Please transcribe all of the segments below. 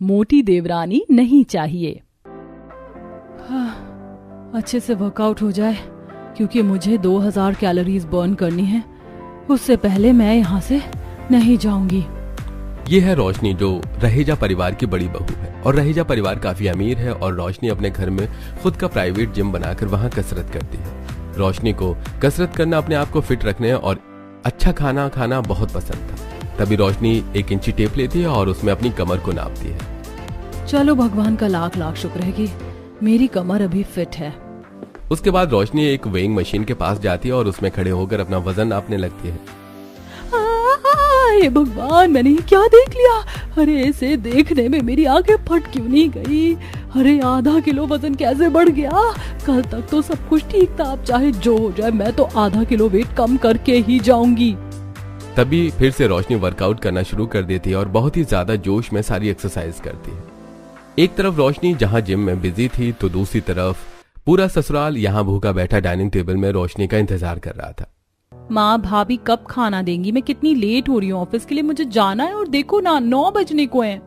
मोटी देवरानी नहीं चाहिए। अच्छे से वर्कआउट हो जाए, क्योंकि मुझे 2000 कैलोरीज बर्न करनी है। उससे पहले मैं यहाँ से नहीं जाऊंगी। ये है रोशनी, जो रहेजा परिवार की बड़ी बहू है। और रहेजा परिवार काफी अमीर है और रोशनी अपने घर में खुद का प्राइवेट जिम बनाकर वहाँ कसरत करती है। रोशनी को कसरत करना, अपने आप को फिट रखने और अच्छा खाना खाना बहुत पसंद था। तभी रोशनी 1 इंची टेप लेती है और उसमें अपनी कमर को नापती है। चलो भगवान का लाख लाख शुक्र है कि मेरी कमर अभी फिट है। उसके बाद रोशनी एक वेइंग मशीन के पास जाती है और उसमें खड़े होकर अपना वजन नापने लगती है। हे भगवान, मैंने ये क्या देख लिया? अरे इसे देखने में मेरी आंखें फट क्यों नहीं गई? अरे आधा किलो वजन कैसे बढ़ गया? कल तक तो सब कुछ ठीक था, अब चाहे जो हो जाए मैं तो आधा किलो वेट कम करके ही जाऊंगी। तभी फिर से रोशनी वर्कआउट करना शुरू कर देती है और बहुत ही ज्यादा जोश में सारी एक्सरसाइज करती है। एक तरफ रोशनी जहाँ जिम में बिजी थी, तो दूसरी तरफ पूरा ससुराल यहाँ भूखा बैठा डाइनिंग टेबल में रोशनी का इंतजार कर रहा था। माँ भाभी कब खाना देंगी? मैं कितनी लेट हो रही हूँ ऑफिस के लिए, मुझे जाना है। और देखो ना 9 बजने को हैं।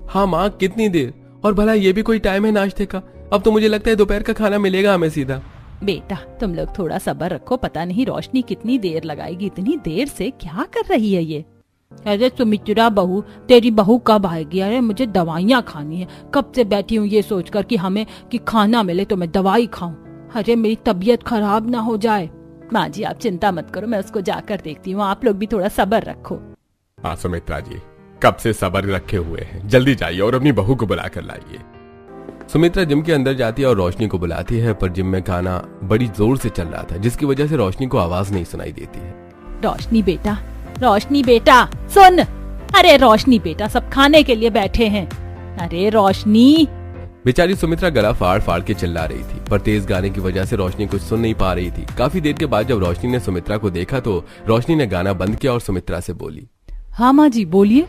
हाँ माँ, कितनी देर? और भला ये भी कोई टाइम है नाश्ते का? अब तो मुझे लगता है दोपहर का खाना मिलेगा हमें सीधा। बेटा तुम लोग थोड़ा सब्र रखो, पता नहीं रोशनी कितनी देर लगाएगी। इतनी देर से क्या कर रही है ये? अरे सुमित्रा बहू, तेरी बहू कब आएगी? अरे मुझे दवाइयाँ खानी है, कब से बैठी हूँ ये सोचकर कि हमें कि खाना मिले तो मैं दवाई खाऊं। अरे मेरी तबीयत खराब ना हो जाए। माँ जी आप चिंता मत करो, मैं उसको जाकर देखती हूँ, आप लोग भी थोड़ा सब्र रखो। हाँ सुमित्रा जी, कब से सब्र रखे हुए हैं, जल्दी जाइए और अपनी बहू को बुला कर लाइए। सुमित्रा जिम के अंदर जाती है और रोशनी को बुलाती है, पर जिम में खाना बड़ी जोर से चल रहा था, जिसकी वजह से रोशनी को आवाज नहीं सुनाई देती है। रोशनी बेटा सुन। अरे रोशनी बेटा, सब खाने के लिए बैठे हैं। अरे रोशनी। बेचारी सुमित्रा गला फाड़ फाड़ के चिल्ला रही थी, पर तेज गाने की वजह से रोशनी कुछ सुन नहीं पा रही थी। काफी देर के बाद जब रोशनी ने सुमित्रा को देखा तो रोशनी ने गाना बंद किया और सुमित्रा से बोली, हाँ माँ जी बोलिए।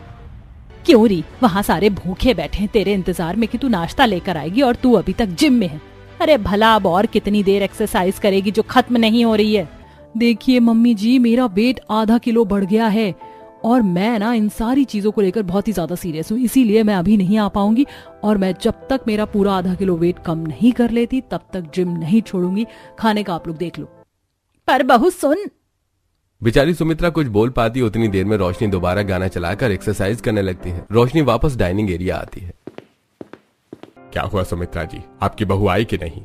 क्यों री, वहाँ सारे भूखे बैठे हैं तेरे इंतजार में कि तू नाश्ता लेकर आएगी और तू अभी तक जिम में है। अरे भला अब और कितनी देर एक्सरसाइज करेगी जो खत्म नहीं हो रही है? देखिए मम्मी जी, मेरा वेट आधा किलो बढ़ गया है और मैं ना इन सारी चीजों को लेकर बहुत ही ज्यादा सीरियस हूँ, इसीलिए मैं अभी नहीं आ पाऊंगी। और मैं जब तक मेरा पूरा आधा किलो वेट कम नहीं कर लेती तब तक जिम नहीं छोड़ूंगी। खाने का आप लोग देख लो। पर बहू सुन। बेचारी सुमित्रा कुछ बोल पाती उतनी देर में रोशनी दोबारा गाना चलाकर एक्सरसाइज करने लगती है। रोशनी वापस डाइनिंग एरिया आती है। क्या हुआ सुमित्रा जी, आपकी बहू आई कि नहीं?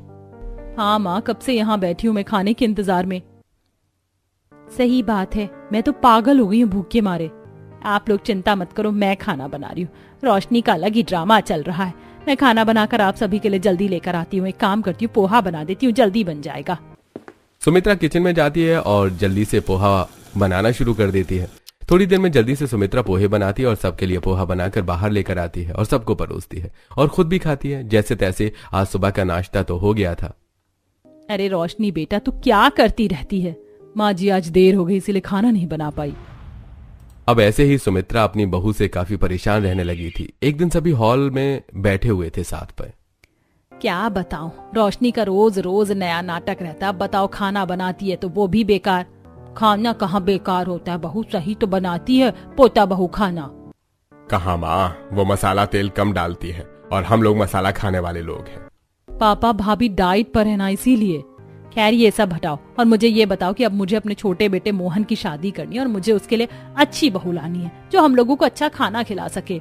हाँ माँ, कब से यहाँ बैठी हूँ मैं खाने के इंतजार में। सही बात है, मैं तो पागल हो गई हूँ भूख के मारे। आप लोग चिंता मत करो, मैं खाना बना रही हूँ। रोशनी का अलग ही ड्रामा चल रहा है। मैं खाना बनाकर आप सभी के लिए जल्दी लेकर आती हूँ। एक काम करती हूँ, पोहा बना देती हूँ, जल्दी बन जाएगा। सुमित्रा किचन में जाती है और जल्दी से पोहा बनाना शुरू कर देती है। थोड़ी देर में जल्दी से सुमित्रा पोहे बनाती है और सबके लिए पोहा बनाकर बाहर लेकर आती है और सबको परोसती है और खुद भी खाती है। जैसे तैसे आज सुबह का नाश्ता तो हो गया था। अरे रोशनी बेटा, तू क्या करती रहती है? माँ जी आज देर हो गई इसीलिए खाना नहीं बना पाई। अब ऐसे ही सुमित्रा अपनी बहू से काफी परेशान रहने लगी थी। एक दिन सभी हॉल में बैठे हुए थे साथ पर। क्या बताऊं, रोशनी का रोज रोज नया नाटक रहता। बताओ, खाना बनाती है तो वो भी बेकार। खाना कहाँ बेकार होता है, बहू सही तो बनाती है। पोता बहू खाना कहाँ माँ, वो मसाला तेल कम डालती है और हम लोग मसाला खाने वाले लोग हैं। पापा भाभी डाइट पर है ना, इसीलिए। खैर ये सब हटाओ और मुझे ये बताओ कि अब मुझे अपने छोटे बेटे मोहन की शादी करनी है और मुझे उसके लिए अच्छी बहू लानी है जो हम लोगों को अच्छा खाना खिला सके।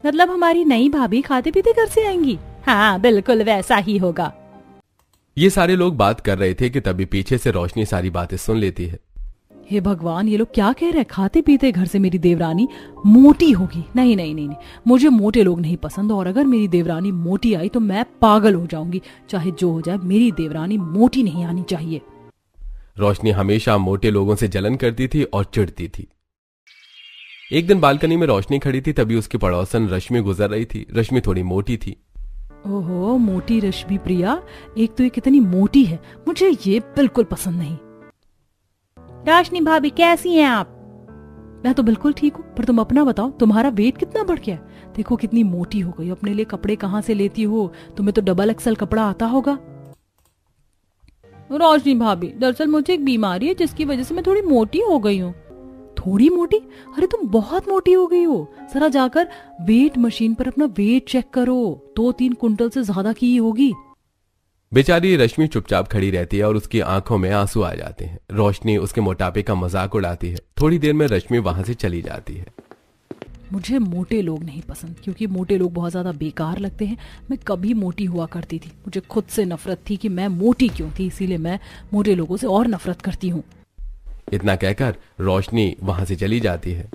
मतलब हमारी नई भाभी खाते पीते घर से आएंगी। हाँ बिल्कुल वैसा ही होगा। ये सारे लोग बात कर रहे थे कि तभी पीछे से रोशनी सारी बातें सुन लेती है। हे भगवान, ये लोग क्या कह रहे हैं? खाते पीते घर से मेरी देवरानी मोटी होगी? नहीं नहीं नहीं नहीं, मुझे मोटे लोग नहीं पसंद। और अगर मेरी देवरानी मोटी आई तो मैं पागल हो जाऊंगी। चाहे जो हो जाए, मेरी देवरानी मोटी नहीं आनी चाहिए। रोशनी हमेशा मोटे लोगों से जलन करती थी और चिढ़ती थी। एक दिन बालकनी में रोशनी खड़ी थी, तभी उसकी पड़ोसन रश्मि गुजर रही थी। रश्मि थोड़ी मोटी थी। ओहो, मोटी रश्मि प्रिया, एक तो ये कितनी मोटी है, मुझे ये बिल्कुल पसंद नहीं। रोशनी भाभी कैसी हैं आप? मैं तो बिल्कुल ठीक हूँ, पर तुम अपना बताओ, तुम्हारा वेट कितना बढ़ गया? देखो कितनी मोटी हो गई। अपने लिए कपड़े कहाँ से लेती हो? तुम्हें तो डबल एक्सल कपड़ा आता होगा। रोशनी भाभी, दरअसल मुझे एक बीमारी है जिसकी वजह से मैं थोड़ी मोटी हो गई हूँ। थोड़ी मोटी? अरे तुम बहुत मोटी हो गई हो। जरा जाकर वेट मशीन पर अपना वेट चेक करो, 2-3 कुंटल से ज्यादा की होगी। बेचारी रश्मि चुपचाप खड़ी रहती है और उसकी आंखों में आंसू आ जाते हैं। रोशनी उसके मोटापे का मजाक उड़ाती है। थोड़ी देर में रश्मि वहां से चली जाती है। मुझे मोटे लोग नहीं पसंद, क्योंकि मोटे लोग बहुत ज्यादा बेकार लगते हैं। मैं कभी मोटी हुआ करती थी, मुझे खुद से नफरत थी कि मैं मोटी क्यों थी, इसीलिए मैं मोटे लोगों से और नफरत करती हूँ। इतना कहकर रोशनी वहां से चली जाती है।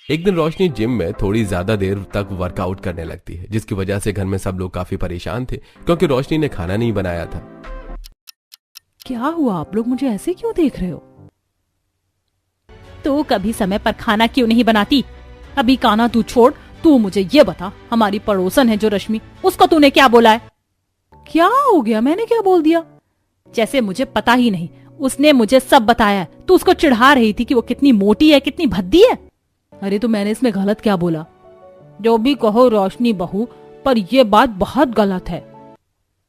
एक दिन रोशनी जिम में थोड़ी ज्यादा देर तक वर्कआउट करने लगती है, जिसकी वजह से घर में सब लोग काफी परेशान थे, क्योंकि रोशनी ने खाना नहीं बनाया था। क्या हुआ, आप लोग मुझे ऐसे क्यों देख रहे हो? तो कभी समय पर खाना क्यों नहीं बनाती? अभी खाना तू छोड़, तू मुझे ये बता, हमारी पड़ोसन है जो रश्मि, उसको तूने क्या बोला है? क्या हो गया, मैंने क्या बोल दिया? जैसे मुझे पता ही नहीं, उसने मुझे सब बताया है। तू उसको चिढ़ा रही थी कि वो कितनी मोटी है, कितनी भद्दी है। अरे तो मैंने इसमें गलत क्या बोला? जो भी कहो रोशनी बहू, पर यह बात बहुत गलत है।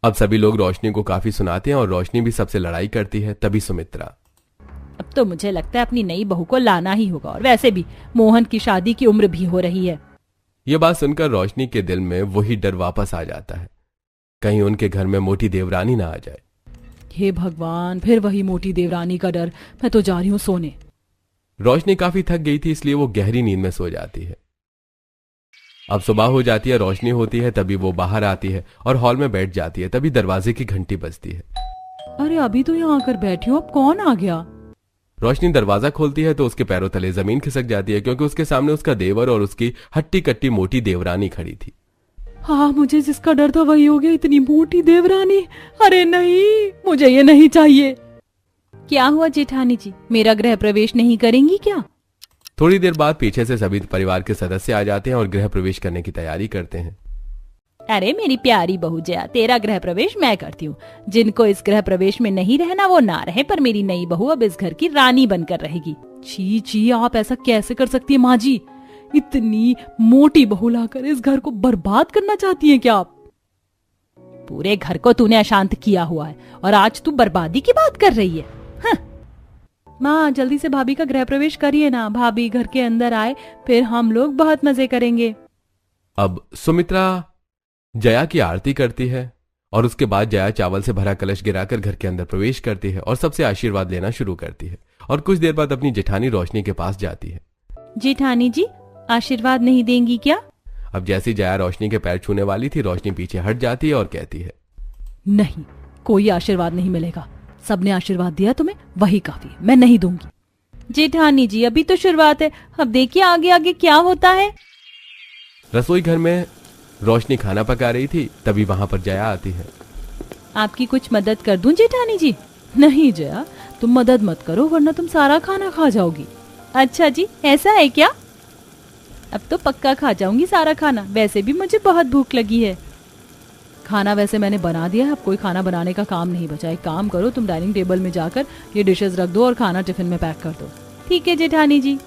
अब सभी लोग रोशनी को काफी सुनाते हैं और रोशनी भी सबसे लड़ाई करती है। तभी सुमित्रा, अब तो मुझे लगता है अपनी नई बहू को लाना ही होगा, और वैसे भी मोहन की शादी की उम्र भी हो रही है। ये बात सुनकर रोशनी के दिल में वही डर वापस आ जाता है, कहीं उनके घर में मोटी देवरानी ना आ जाए। हे भगवान, फिर वही मोटी देवरानी का डर। मैं तो जा रही हूँ सोने। रोशनी काफी थक गई थी, इसलिए वो गहरी नींद में सो जाती है। अब सुबह हो जाती है, रोशनी होती है, तभी वो बाहर आती है और हॉल में बैठ जाती है। तभी दरवाजे की घंटी बजती है। अरे अभी तो यहाँ आकर बैठी हूँ, अब कौन आ गया? रोशनी दरवाजा खोलती है तो उसके पैरों तले जमीन खिसक जाती है, क्योंकि उसके सामने उसका देवर और उसकी हट्टी कट्टी मोटी देवरानी खड़ी थी। हाँ, मुझे जिसका डर था वही हो गया, इतनी मोटी देवरानी। अरे नहीं, मुझे ये नहीं चाहिए। क्या हुआ जेठानी जी, मेरा गृह प्रवेश नहीं करेंगी क्या? थोड़ी देर बाद पीछे से सभी परिवार के सदस्य आ जाते हैं और गृह प्रवेश करने की तैयारी करते हैं। अरे मेरी प्यारी बहू जया, तेरा गृह प्रवेश मैं करती हूँ। जिनको इस गृह प्रवेश में नहीं रहना वो ना रहे, पर मेरी नई बहू अब इस घर की रानी बनकर रहेगी। छी छी, आप ऐसा कैसे कर सकती है माँ जी? इतनी मोटी बहू लाकर इस घर को बर्बाद करना चाहती हैं क्या आप? पूरे घर को तूने अशांत किया हुआ है और आज तू बर्बादी की बात कर रही है। हाँ। माँ जल्दी से भाभी का गृह प्रवेश करिए ना, भाभी घर के अंदर आए, फिर हम लोग बहुत मजे करेंगे। अब सुमित्रा जया की आरती करती है और उसके बाद जया चावल से भरा कलश गिराकर घर के अंदर प्रवेश करती है और सबसे आशीर्वाद लेना शुरू करती है। और कुछ देर बाद अपनी जेठानी रोशनी के पास जाती है। जेठानी जी, आशीर्वाद नहीं देंगी क्या? अब जैसी जया रोशनी के पैर छूने वाली थी, रोशनी पीछे हट जाती है और कहती है, नहीं, कोई आशीर्वाद नहीं मिलेगा। सबने आशीर्वाद दिया तुम्हें, वही काफी, मैं नहीं दूंगी। जेठानी जी अभी तो शुरुआत है, अब देखिए आगे आगे क्या होता है। रसोई घर में रोशनी खाना पका रही थी, तभी वहां पर जया आती है। आपकी कुछ मदद कर दूं जेठानी जी? नहीं जया, तुम मदद मत करो, वरना तुम सारा खाना खा जाओगी। अच्छा जी, ऐसा है क्या? अब तो पक्का खा जाऊंगी सारा खाना, वैसे भी मुझे बहुत भूख लगी है। खाना वैसे मैंने बना दिया है, अब कोई खाना बनाने का काम नहीं बचा। एक काम करो, तुम डाइनिंग टेबल में जाकर ये डिशेस रख दो और खाना टिफिन में पैक कर दो। ठीक है जेठानी जी।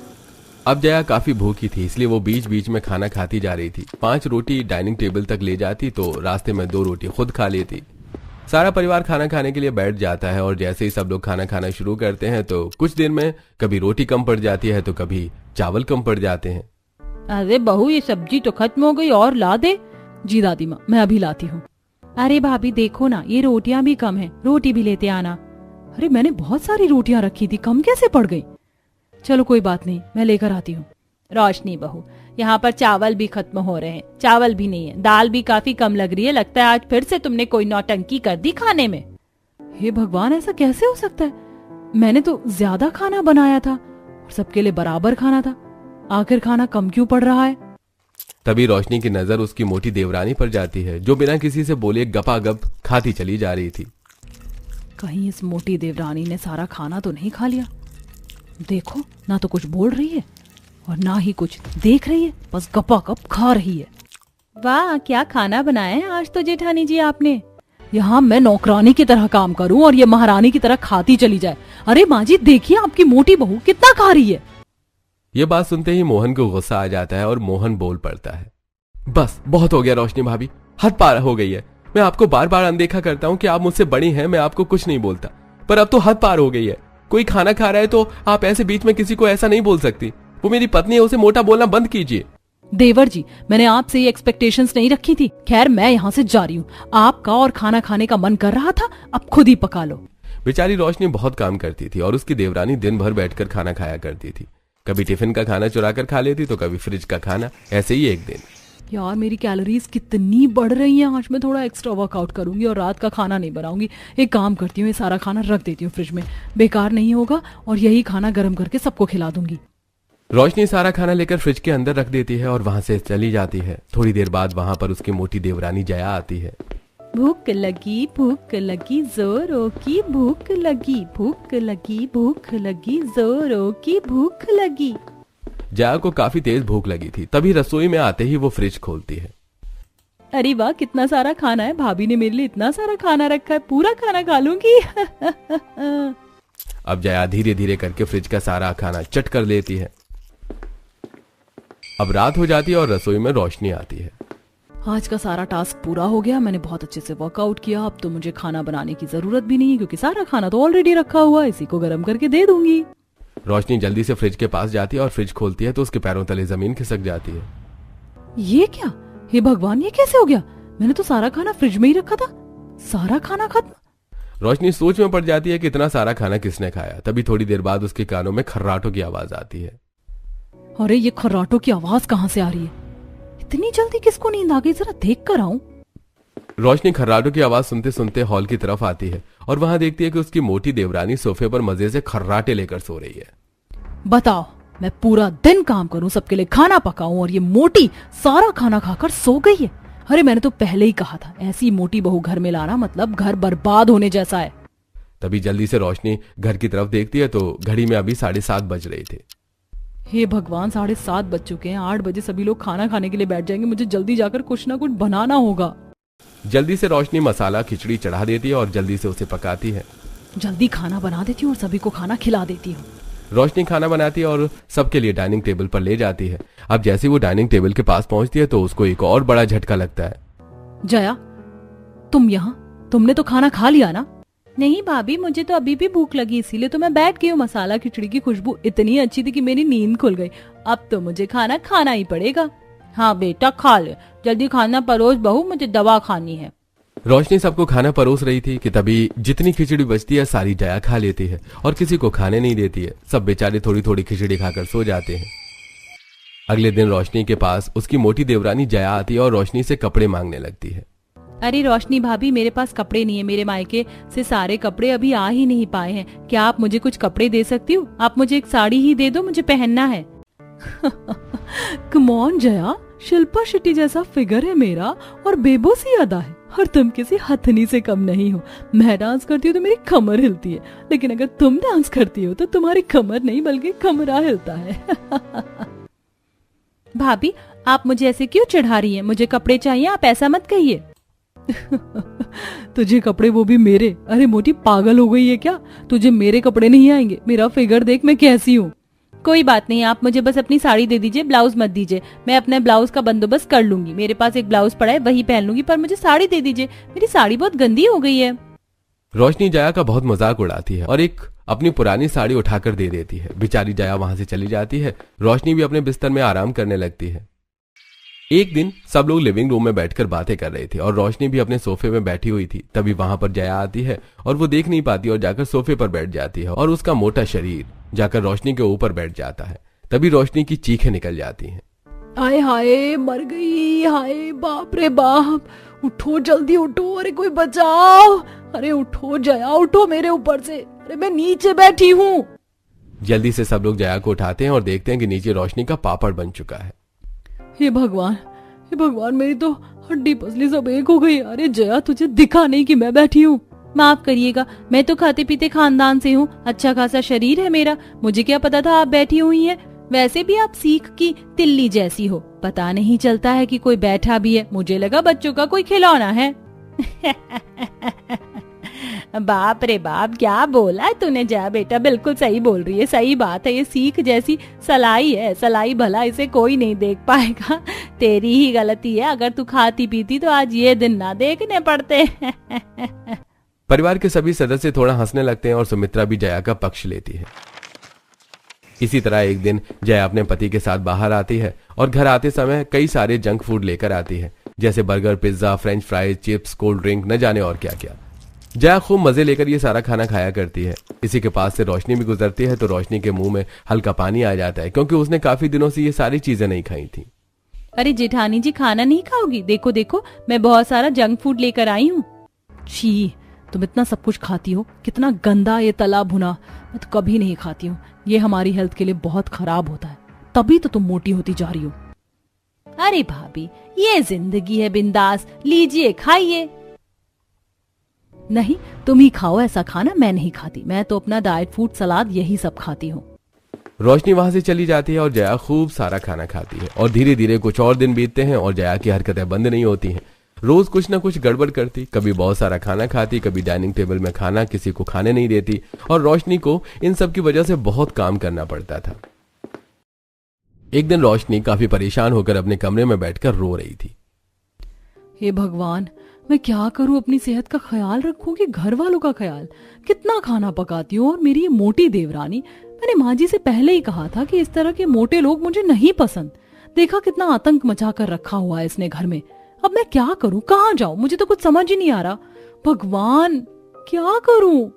अब जया काफी भूखी थी, इसलिए वो बीच बीच में खाना खाती जा रही थी। 5 रोटी डाइनिंग टेबल तक ले जाती तो रास्ते में 2 रोटी खुद खा लेती। सारा परिवार खाना खाने के लिए बैठ जाता है और जैसे ही सब लोग खाना खाना शुरू करते हैं तो कुछ देर में कभी रोटी कम पड़ जाती है तो कभी चावल कम पड़ जाते हैं। अरे बहू, ये सब्जी तो खत्म हो गई, और ला दे। जी दादी माँ, मैं अभी लाती हूँ। अरे भाभी देखो ना, ये रोटियां भी कम है, रोटी भी लेते आना। अरे मैंने बहुत सारी रोटियां रखी थी, कम कैसे पड़ गई? चलो कोई बात नहीं, मैं लेकर आती हूँ। रोशनी बहू, यहाँ पर चावल भी खत्म हो रहे हैं, चावल भी नहीं है, दाल भी काफी कम लग रही है। लगता है आज फिर से तुमने कोई नौटंकी कर दी खाने में। हे भगवान, ऐसा कैसे हो सकता है? मैंने तो ज्यादा खाना बनाया था और सबके लिए बराबर खाना था, आखिर खाना कम क्यों पड़ रहा है? तभी रोशनी की नजर उसकी मोटी देवरानी पर जाती है, जो बिना किसी से बोले गपागप खाती चली जा रही थी। कहीं इस मोटी देवरानी ने सारा खाना तो नहीं खा लिया? देखो ना, तो कुछ बोल रही है और ना ही कुछ देख रही है, बस गपागप खा रही है। वाह, क्या खाना बनाया है आज तो जेठानी जी आपने। यहाँ मैं नौकरानी की तरह काम करूं और ये महारानी की तरह खाती चली जाए। अरे माँ जी देखिए, आपकी मोटी बहू कितना खा रही है। ये बात सुनते ही मोहन को गुस्सा आ जाता है और मोहन बोल पड़ता है, बस बहुत हो गया रोशनी भाभी, हद पार हो गई है। मैं आपको बार बार अनदेखा करता हूँ कि आप मुझसे बड़ी हैं, मैं आपको कुछ नहीं बोलता, पर अब तो हद पार हो गई है। कोई खाना खा रहा है तो आप ऐसे बीच में किसी को ऐसा नहीं बोल सकती। वो मेरी पत्नी है, उसे मोटा बोलना बंद कीजिए। देवर जी, मैंने आपसे ये एक्सपेक्टेशंस नहीं रखी थी। खैर, मैं यहाँ से जा रही हूँ। आपका और खाना खाने का मन कर रहा था, अब खुद ही पका लो। बेचारी रोशनी बहुत काम करती थी और उसकी देवरानी दिन भर बैठकर खाना खाया करती थी। कभी टिफिन का खाना चुरा कर खा लेती तो कभी फ्रिज का खाना। ऐसे ही एक दिन, यार मेरी कैलोरीज कितनी बढ़ रही हैं। आज मैं थोड़ा एक्स्ट्रा वर्कआउट करूंगी और रात का खाना नहीं बनाऊंगी। एक काम करती हूँ, ये सारा खाना रख देती हूँ फ्रिज में, बेकार नहीं होगा, और यही खाना गर्म करके सबको खिला दूंगी। रोशनी सारा खाना लेकर फ्रिज के अंदर रख देती है और वहां से चली जाती है। थोड़ी देर बाद वहां पर उसकी मोटी देवरानी जया आती है। भूख लगी जोरों की, भूख लगी जोरों की, भूख लगी। जया को काफी तेज भूख लगी थी। तभी रसोई में आते ही वो फ्रिज खोलती है। अरे वाह, कितना सारा खाना है। भाभी ने मेरे लिए इतना सारा खाना रखा है, पूरा खाना खा लूंगी। अब जया धीरे धीरे करके फ्रिज का सारा खाना चट कर लेती है। अब रात हो जाती है और रसोई में रोशनी आती है। आज का सारा टास्क पूरा हो गया। मैंने बहुत अच्छे से वर्कआउट किया। अब तो मुझे खाना बनाने की जरूरत भी नहीं है, क्योंकि सारा खाना तो ऑलरेडी रखा हुआ है। इसी को गर्म करके दे दूंगी। रोशनी जल्दी से फ्रिज के पास जाती है और फ्रिज खोलती है तो उसके पैरों तले जमीन खिसक जाती है। ये क्या? हे भगवान, ये कैसे हो गया? मैंने तो सारा खाना फ्रिज में ही रखा था। सारा खाना खत्म। रोशनी सोच में पड़ जाती है कि इतना सारा खाना किसने खाया। तभी थोड़ी देर बाद उसके कानों में खर्राटों की आवाज आती है। अरे, ये खर्राटों की आवाज कहाँ से आ रही है? इतनी जल्दी किसको नींद आ गई? जरा देख कर आऊं। रोशनी खर्राटों की आवाज सुनते सुनते हॉल की तरफ आती है और वहां देखती है कि उसकी मोटी देवरानी सोफे पर मजे से खर्राटे लेकर सो रही है। बताओ, मैं पूरा दिन काम करूं, सबके लिए खाना पकाऊं, और ये मोटी सारा खाना खाकर सो गई है। अरे, मैंने तो पहले ही कहा था, ऐसी मोटी बहू घर में लाना मतलब घर बर्बाद होने जैसा है। तभी जल्दी से रोशनी घर की तरफ देखती है तो घड़ी में अभी 7:30 बज रहे थे। हे भगवान, 7:30 बज चुके हैं। 8 बजे सभी लोग खाना खाने के लिए बैठ जाएंगे। मुझे जल्दी जाकर कुछ ना कुछ बनाना होगा। जल्दी से रोशनी मसाला खिचड़ी चढ़ा देती है और जल्दी से उसे पकाती है। जल्दी खाना बना देती हूँ और सभी को खाना खिला देती हूँ। रोशनी खाना बनाती है और सबके लिए डाइनिंग टेबल पर ले जाती है। अब जैसे वो डाइनिंग टेबल के पास पहुंचती है तो उसको एक और बड़ा झटका लगता है। जया, तुम यहाँ? तुमने तो खाना खा लिया ना? नहीं भाभी, मुझे तो अभी भी भूख लगी, इसीलिए तो मैं बैठ गई हूँ। मसाला खिचड़ी की खुशबू इतनी अच्छी थी कि मेरी नींद खुल गई। अब तो मुझे खाना खाना ही पड़ेगा। हाँ बेटा, खा ले, जल्दी खाना परोस बहू, मुझे दवा खानी है। रोशनी सबको खाना परोस रही थी कि तभी जितनी खिचड़ी बचती है सारी जया खा लेती है और किसी को खाने नहीं देती है। सब बेचारे थोड़ी थोड़ी खिचड़ी खाकर सो जाते हैं। अगले दिन रोशनी के पास उसकी मोटी देवरानी जया आती है और रोशनी से कपड़े मांगने लगती है। अरे रोशनी भाभी, मेरे पास कपड़े नहीं है। मेरे मायके से सारे कपड़े अभी आ ही नहीं पाए हैं। क्या आप मुझे कुछ कपड़े दे सकती हो? आप मुझे एक साड़ी ही दे दो, मुझे पहनना है। कम ऑन जया, शिल्पा शेट्टी जैसा फिगर है मेरा और बेबो सी अदा है, और तुम किसी हथनी से कम नहीं हो। मैं डांस करती हूँ तो मेरी कमर हिलती है, लेकिन अगर तुम डांस करती हो तो तुम्हारी कमर नहीं बल्कि कमरा हिलता है। भाभी, आप मुझे ऐसे क्यों चढ़ा रही हैं? मुझे कपड़े चाहिए, आप ऐसा मत कहिए। तुझे कपड़े, वो भी मेरे? अरे मोटी, पागल हो गई है क्या? तुझे मेरे कपड़े नहीं आएंगे? मेरा फिगर देख मैं कैसी हूँ। कोई बात नहीं, आप मुझे बस अपनी साड़ी दे दीजिए, ब्लाउज मत दीजिए। मैं अपने ब्लाउज का बंदोबस्त कर लूंगी। मेरे पास एक ब्लाउज पड़ा है, वही पहन लूंगी, पर मुझे साड़ी दे दीजिए। मेरी साड़ी बहुत गंदी हो गई है। रोशनी जया का बहुत मजाक उड़ाती है और एक अपनी पुरानी साड़ी उठाकर दे देती है। बेचारी जया वहां से चली जाती है। रोशनी भी अपने बिस्तर में आराम करने लगती है। एक दिन सब लोग लिविंग रूम में बैठकर बातें कर रहे थे और रोशनी भी अपने सोफे में बैठी हुई थी। तभी वहां पर जया आती है और वो देख नहीं पाती और जाकर सोफे पर बैठ जाती है और उसका मोटा शरीर जाकर रोशनी के ऊपर बैठ जाता है। तभी रोशनी की चीखें निकल जाती हैं। हाय हाय, मर गई, हाय बाप रे बाप, उठो जल्दी उठो, अरे कोई बचाओ, अरे उठो जया, उठो मेरे ऊपर से, अरे मैं नीचे बैठी हूँ। जल्दी से सब लोग जया को उठाते हैं और देखते हैं कि नीचे रोशनी का पापड़ बन चुका है। हे भगवान, मेरी तो हड्डी पसली सब एक हो गई। अरे जया, तुझे दिखा नहीं कि मैं बैठी हूँ? माफ करिएगा, मैं तो खाते पीते खानदान से हूँ, अच्छा खासा शरीर है मेरा, मुझे क्या पता था आप बैठी हुई हैं। वैसे भी आप सीख की तिल्ली जैसी हो, पता नहीं चलता है कि कोई बैठा भी है, मुझे लगा बच्चों का कोई खिलौना है। बाप रे बाप, क्या बोला तूने जया बेटा, बिल्कुल सही बोल रही है, सही बात है। ये सीख जैसी सलाई है, सलाई भला इसे कोई नहीं देख पाएगा। तेरी ही गलती है, अगर तू खाती पीती तो आज ये दिन ना देखने पड़ते। परिवार के सभी सदस्य थोड़ा हंसने लगते हैं और सुमित्रा भी जया का पक्ष लेती है। इसी तरह एक दिन जया अपने पति के साथ बाहर आती है और घर आते समय कई सारे जंक फूड लेकर आती है, जैसे burger, pizza, French fries, chips, cold drink, न जाने और क्या क्या। जया खूब मजे लेकर ये सारा खाना खाया करती है। इसी के पास से रोशनी भी गुजरती है तो रोशनी के मुंह में हल्का पानी आ जाता है, क्योंकि उसने काफी दिनों से ये सारी चीजें नहीं खाई थी। अरे जेठानी जी, खाना नहीं खाओगी? देखो देखो, मैं बहुत सारा जंक फूड लेकर आई हूँ। छी, तुम इतना सब कुछ खाती हो, कितना गंदा ये तला भुना। मैं तो कभी नहीं खाती हूँ, ये हमारी हेल्थ के लिए बहुत खराब होता है, तभी तो तुम मोटी होती जा रही हो। अरे भाभी, ये जिंदगी है बिंदास, लीजिए खाइए। नहीं, तुम ही खाओ ऐसा खाना, मैं नहीं खाती। मैं तो अपना डाइट फूड, सलाद, यही सब खाती हूँ। रोशनी वहां से चली जाती है और जया खूब सारा खाना खाती है। और धीरे धीरे कुछ और दिन बीतते हैं और जया की हरकतें बंद नहीं होती हैं। रोज कुछ ना कुछ गड़बड़ करती, कभी बहुत सारा खाना खाती, कभी डाइनिंग टेबल में खाना किसी को खाने नहीं देती, और रोशनी को इन सब की वजह से बहुत काम करना पड़ता था। एक दिन रोशनी काफी परेशान होकर अपने कमरे में बैठकर रो रही थी। हे भगवान, मैं क्या करूं? अपनी सेहत का ख्याल रखूं कि घर वालों का ख्याल? कितना खाना पकाती हूँ, और मेरी ये मोटी देवरानी। मैंने माँ जी से पहले ही कहा था कि इस तरह के मोटे लोग मुझे नहीं पसंद। देखा कितना आतंक मचा कर रखा हुआ है इसने घर में। अब मैं क्या करूं, कहाँ जाऊं? मुझे तो कुछ समझ ही नहीं आ रहा। भगवान, क्या करूं?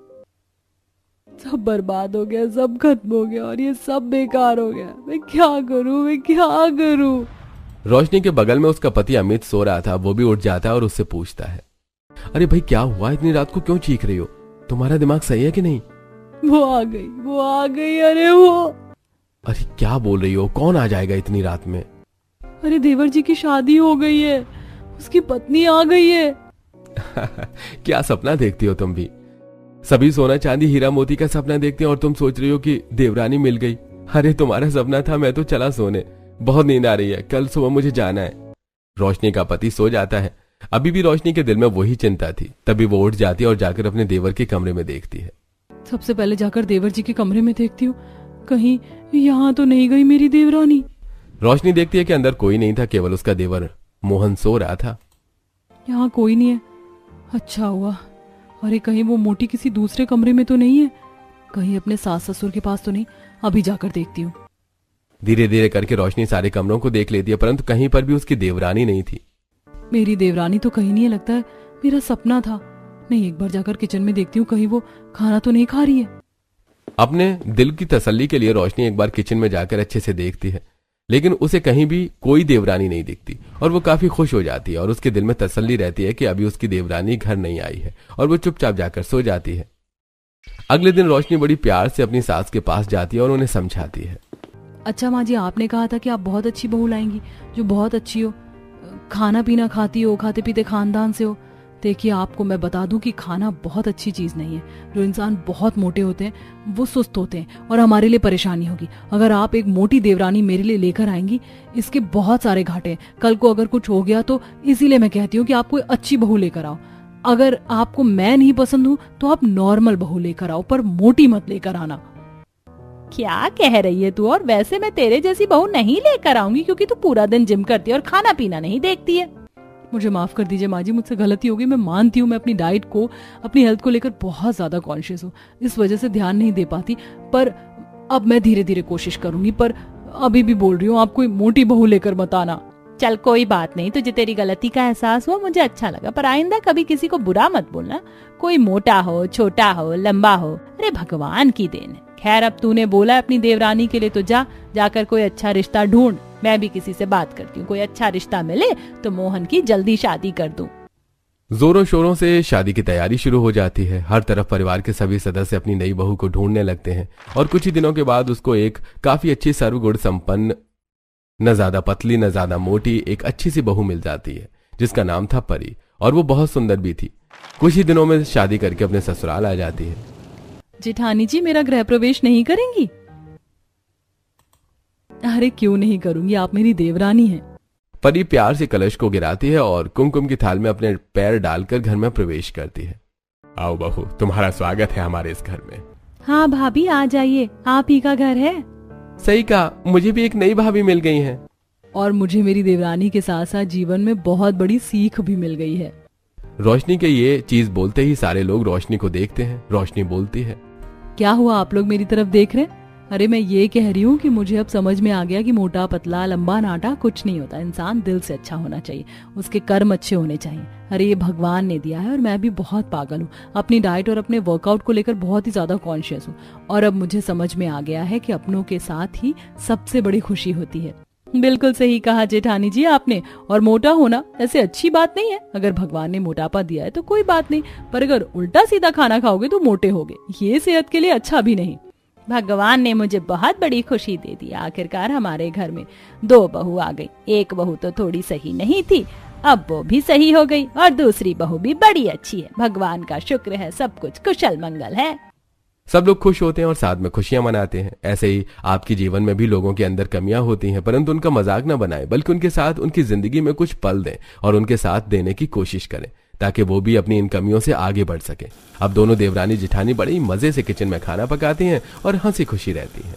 सब बर्बाद हो गया, सब खत्म हो गया, और ये सब बेकार हो गया। मैं क्या करूं, मैं क्या करूं? रोशनी के बगल में उसका पति अमित सो रहा था। वो भी उठ जाता है और उससे पूछता है, अरे भाई क्या हुआ, इतनी रात को क्यों चीख रही हो? तुम्हारा दिमाग सही है कि नहीं? वो आ गई, वो आ गई। अरे वो। अरे क्या बोल रही हो? कौन आ जाएगा इतनी रात में? अरे देवर जी की शादी हो गई है, उसकी पत्नी आ गई है। क्या सपना देखती हो तुम भी? सभी सोना चांदी हीरा मोती का सपना देखते हैं और तुम सोच रही हो कि देवरानी मिल गई। अरे तुम्हारा सपना था, मैं तो चला सोने। बहुत नींद आ रही है, कल सुबह मुझे जाना है। रोशनी का पति सो जाता है। अभी भी रोशनी के दिल में वही चिंता थी। तभी वो उठ जाती है और जाकर अपने देवर के कमरे में देखती है। सबसे पहले जाकर देवर जी के कमरे में देखती हूँ, कहीं यहाँ तो नहीं गई मेरी देवरानी। रोशनी देखती है कि अंदर कोई नहीं था, केवल उसका देवर मोहन सो रहा था। यहाँ कोई नहीं है, अच्छा हुआ। अरे कहीं वो मोटी किसी दूसरे कमरे में तो नहीं है, कहीं अपने सास ससुर के पास तो नहीं। अभी जाकर देखती हूँ। धीरे धीरे करके रोशनी सारे कमरों को देख लेती है, परंतु कहीं पर भी उसकी देवरानी नहीं थी। मेरी देवरानी तो कहीं नहीं है, लगता है मेरा सपना था। नहीं, एक बार जाकर किचन में देखती हूँ, कहीं वो खाना तो नहीं खा रही है। अपने दिल की तसल्ली के लिए रोशनी एक बार किचन में जाकर अच्छे से देखती है, लेकिन उसे कहीं भी कोई देवरानी नहीं दिखती। और वो काफी खुश हो जाती है और उसके दिल में तसल्ली रहती है कि अभी उसकी देवरानी घर नहीं आई है, और वो चुपचाप जाकर सो जाती है। अगले दिन रोशनी बड़ी प्यार से अपनी सास के पास जाती है और उन्हें समझाती है। अच्छा माँ जी, आपने कहा था कि आप बहुत अच्छी बहू लाएंगी, जो बहुत अच्छी हो, खाना पीना खाती हो, खाते पीते खानदान से हो। देखिए, आपको मैं बता दूं कि खाना बहुत अच्छी चीज नहीं है। जो इंसान बहुत मोटे होते हैं वो सुस्त होते हैं और हमारे लिए परेशानी होगी। अगर आप एक मोटी देवरानी मेरे लिए लेकर आएंगी, इसके बहुत सारे घाटे हैं। कल को अगर कुछ हो गया तो इसीलिए मैं कहती हूँ कि आप कोई अच्छी बहू लेकर आओ। अगर आपको मैं नहीं पसंद हूँ तो आप नॉर्मल बहू लेकर आओ, पर मोटी मत लेकर आना। क्या कह रही है तू? और वैसे मैं तेरे जैसी बहू नहीं लेकर आऊंगी, क्योंकि तू पूरा दिन जिम करती है और खाना पीना नहीं देखती है। मुझे माफ कर दीजिए माँ जी, मुझसे गलती हो गई। मैं मानती हूँ मैं अपनी डाइट को, अपनी हेल्थ को लेकर बहुत ज्यादा कॉन्शियस हूँ, इस वजह से ध्यान नहीं दे पाती। पर अब मैं धीरे धीरे कोशिश करूंगी। पर अभी भी बोल रही हूँ, आप कोई मोटी बहू लेकर मत आना। चल कोई बात नहीं, तुझे तेरी गलती का एहसास हुआ, मुझे अच्छा लगा। पर आइंदा कभी किसी को बुरा मत बोलना, कोई मोटा हो, छोटा हो, लंबा हो। अरे भगवान की देन है। खैर, अब तूने बोला अपनी देवरानी के लिए तो जाकर कोई अच्छा रिश्ता ढूंढ। मैं भी किसी से बात करती हूँ, कोई अच्छा रिश्ता मिले तो मोहन की जल्दी शादी कर दूं। जोरों शोरों से शादी की तैयारी शुरू हो जाती है। हर तरफ परिवार के सभी सदस्य अपनी नई बहू को ढूंढने लगते हैं और कुछ ही दिनों के बाद उसको एक काफी अच्छी सर्वगुण संपन्न, न ज्यादा पतली न ज्यादा मोटी, एक अच्छी सी बहू मिल जाती है जिसका नाम था परी, और वो बहुत सुंदर भी थी। कुछ ही दिनों में शादी करके अपने ससुराल आ जाती है। जेठानी जी, मेरा गृह प्रवेश नहीं करेंगी? अरे क्यों नहीं करूंगी, आप मेरी देवरानी हैं। परी प्यार से कलश को गिराती है और कुमकुम की थाल में अपने पैर डालकर घर में प्रवेश करती है। आओ बहू, तुम्हारा स्वागत है हमारे इस घर में। हाँ भाभी, आ जाइए, आप ही का घर है। सही कहा, मुझे भी एक नई भाभी मिल गई है। और मुझे मेरी देवरानी के साथ साथ जीवन में बहुत बड़ी सीख भी मिल गई है। रोशनी के ये चीज बोलते ही सारे लोग रोशनी को देखते हैं। रोशनी बोलती है, क्या हुआ, आप लोग मेरी तरफ देख रहे हैं? अरे मैं ये कह रही हूँ कि मुझे अब समझ में आ गया कि मोटा पतला लंबा नाटा कुछ नहीं होता। इंसान दिल से अच्छा होना चाहिए, उसके कर्म अच्छे होने चाहिए। अरे ये भगवान ने दिया है और मैं भी बहुत पागल हूँ। अपनी डाइट और अपने वर्कआउट को लेकर बहुत ही ज्यादा कॉन्शियस हूँ और अब मुझे समझ में आ गया है कि अपनों के साथ ही सबसे बड़ी खुशी होती है। बिल्कुल सही कहा जेठानी जी आपने। और मोटा होना ऐसे अच्छी बात नहीं है। अगर भगवान ने मोटापा दिया है तो कोई बात नहीं, पर अगर उल्टा सीधा खाना खाओगे तो मोटे होगे, ये सेहत के लिए अच्छा भी नहीं। भगवान ने मुझे बहुत बड़ी खुशी दे दी। आखिरकार हमारे घर में 2 बहू आ गई। एक बहू तो थोड़ी सही नहीं थी, अब वो भी सही हो गई और दूसरी बहू भी बड़ी अच्छी है। भगवान का शुक्र है, सब कुछ कुशल मंगल है। सब लोग खुश होते हैं और साथ में खुशियां मनाते हैं। ऐसे ही आपके जीवन में भी लोगों के अंदर कमियां होती हैं, परंतु उनका मजाक न बनाएं, बल्कि उनके साथ उनकी जिंदगी में कुछ पल दें और उनके साथ देने की कोशिश करें ताकि वो भी अपनी इन कमियों से आगे बढ़ सके। अब दोनों देवरानी जिठानी बड़े ही मजे से किचन में खाना पकाती हैं और हंसी खुशी रहती हैं।